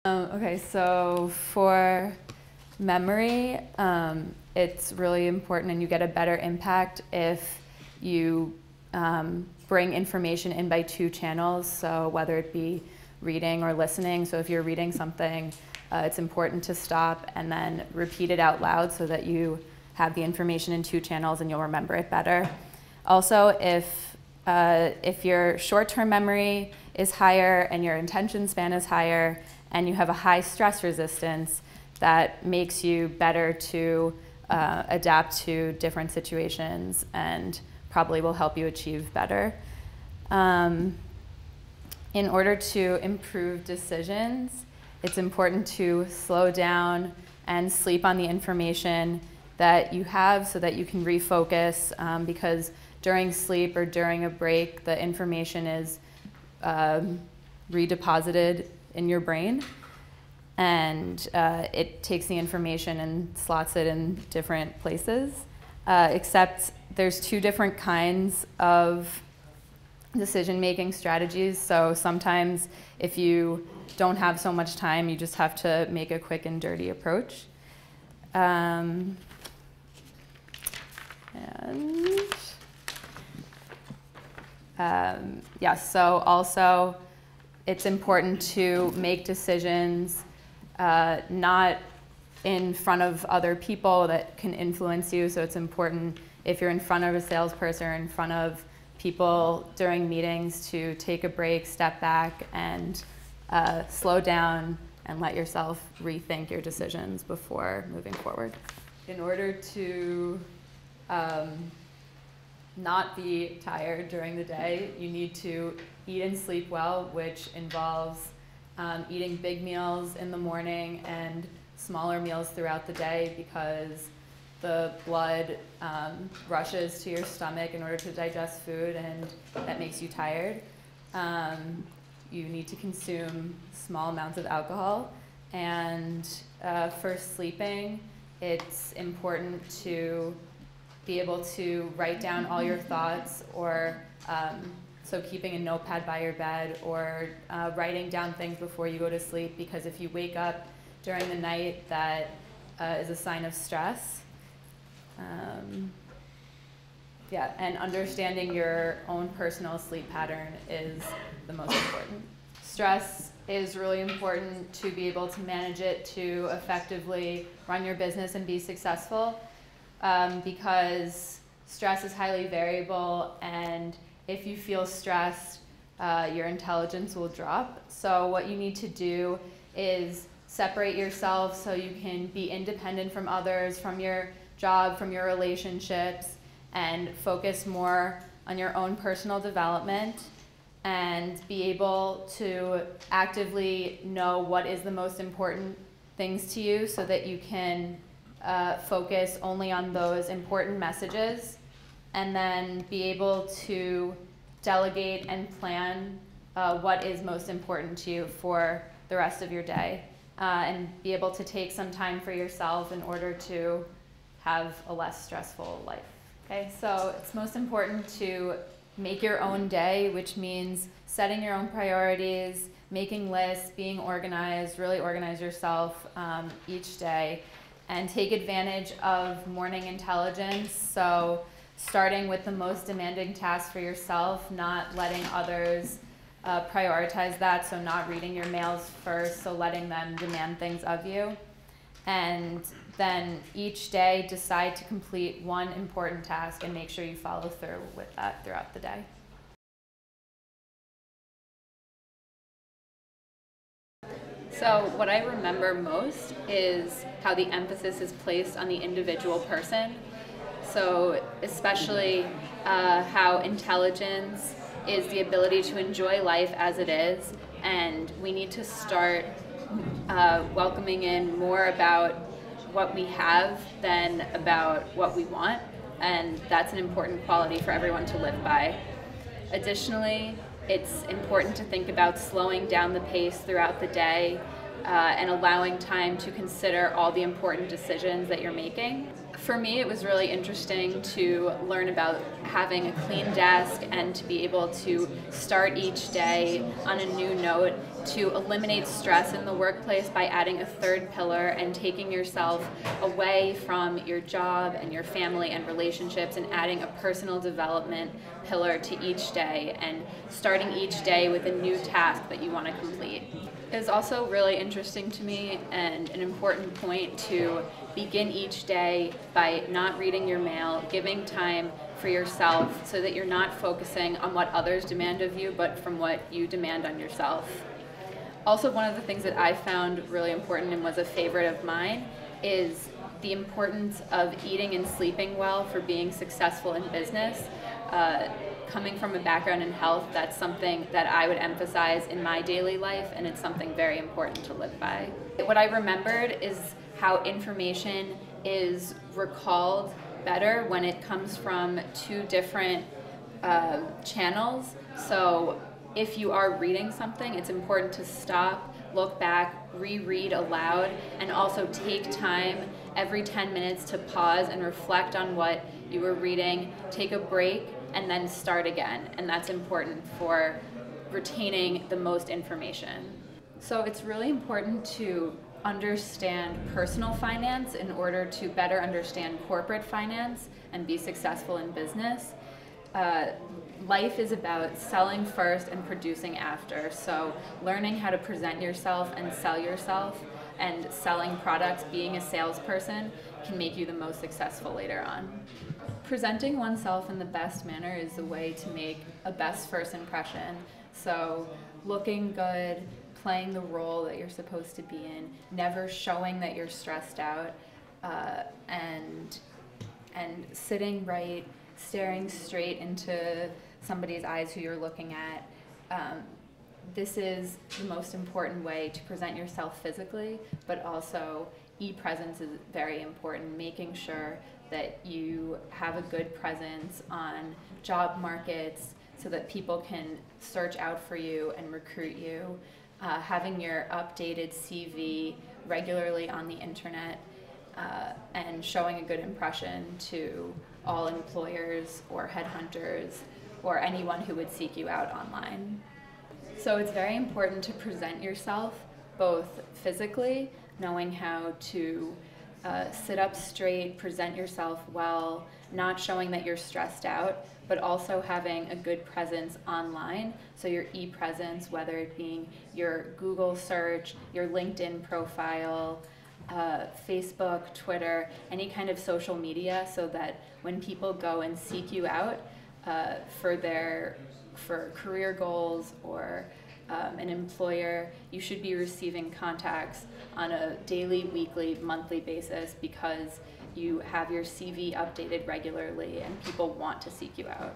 Okay, so for memory, it's really important, and you get a better impact if you bring information in by two channels. So whether it be reading or listening. So if you're reading something, it's important to stop and then repeat it out loud so that you have the information in two channels and you'll remember it better. Also, if your short-term memory is higher and your attention span is higher and you have a high stress resistance, that makes you better to adapt to different situations and probably will help you achieve better. In order to improve decisions, it's important to slow down and sleep on the information that you have so that you can refocus, because during sleep or during a break, the information is redeposited in your brain, and it takes the information and slots it in different places, except there's two different kinds of decision-making strategies. So sometimes if you don't have so much time, you just have to make a quick and dirty approach. Yes, so also it's important to make decisions not in front of other people that can influence you. So it's important if you're in front of a salesperson or in front of people during meetings to take a break, step back, and slow down and let yourself rethink your decisions before moving forward. In order to not be tired during the day, you need to eat and sleep well, which involves eating big meals in the morning and smaller meals throughout the day, because the blood rushes to your stomach in order to digest food, and that makes you tired. You need to consume small amounts of alcohol. And for sleeping, it's important to be able to write down all your thoughts, or so keeping a notepad by your bed, or writing down things before you go to sleep, because if you wake up during the night, that is a sign of stress. Yeah, and understanding your own personal sleep pattern is the most important. Stress is really important to be able to manage it to effectively run your business and be successful, because stress is highly variable, and if you feel stressed, your intelligence will drop. So what you need to do is separate yourself so you can be independent from others, from your job, from your relationships, and focus more on your own personal development, and be able to actively know what is the most important things to you so that you can focus only on those important messages, and then be able to delegate and plan what is most important to you for the rest of your day, and be able to take some time for yourself in order to have a less stressful life. Okay, so it's most important to make your own day, which means setting your own priorities, making lists, being organized, really organize yourself each day, and take advantage of morning intelligence. So starting with the most demanding task for yourself, not letting others prioritize that, so not reading your mails first, so letting them demand things of you. And then each day decide to complete one important task and make sure you follow through with that throughout the day. So what I remember most is how the emphasis is placed on the individual person. So especially how intelligence is the ability to enjoy life as it is, and we need to start welcoming in more about what we have than about what we want, and that's an important quality for everyone to live by. Additionally, it's important to think about slowing down the pace throughout the day and allowing time to consider all the important decisions that you're making. For me, it was really interesting to learn about having a clean desk and to be able to start each day on a new note, to eliminate stress in the workplace by adding a third pillar and taking yourself away from your job and your family and relationships and adding a personal development pillar to each day and starting each day with a new task that you want to complete. It was also really interesting to me and an important point to begin each day by not reading your mail, giving time for yourself so that you're not focusing on what others demand of you, but from what you demand on yourself. Also, one of the things that I found really important and was a favorite of mine is the importance of eating and sleeping well for being successful in business. Coming from a background in health, that's something that I would emphasize in my daily life, and it's something very important to live by. What I remembered is how information is recalled better when it comes from two different channels. So if you are reading something, it's important to stop, look back, reread aloud, and also take time every 10 minutes to pause and reflect on what you were reading, take a break, and then start again. And that's important for retaining the most information. So it's really important to understand personal finance in order to better understand corporate finance and be successful in business. Life is about selling first and producing after. So learning how to present yourself and sell yourself and selling products, being a salesperson, can make you the most successful later on. Presenting oneself in the best manner is the way to make a best first impression. So looking good, playing the role that you're supposed to be in, never showing that you're stressed out, and sitting right, staring straight into somebody's eyes who you're looking at. This is the most important way to present yourself physically, but also e-presence is very important, making sure that you have a good presence on job markets so that people can search out for you and recruit you. Having your updated CV regularly on the internet, and showing a good impression to all employers or headhunters or anyone who would seek you out online. So it's very important to present yourself both physically, knowing how to sit up straight, present yourself well, not showing that you're stressed out, but also having a good presence online. So your e-presence, whether it being your Google search, your LinkedIn profile, Facebook, Twitter, any kind of social media, so that when people go and seek you out for career goals or an employer, you should be receiving contacts on a daily, weekly, monthly basis because you have your CV updated regularly and people want to seek you out.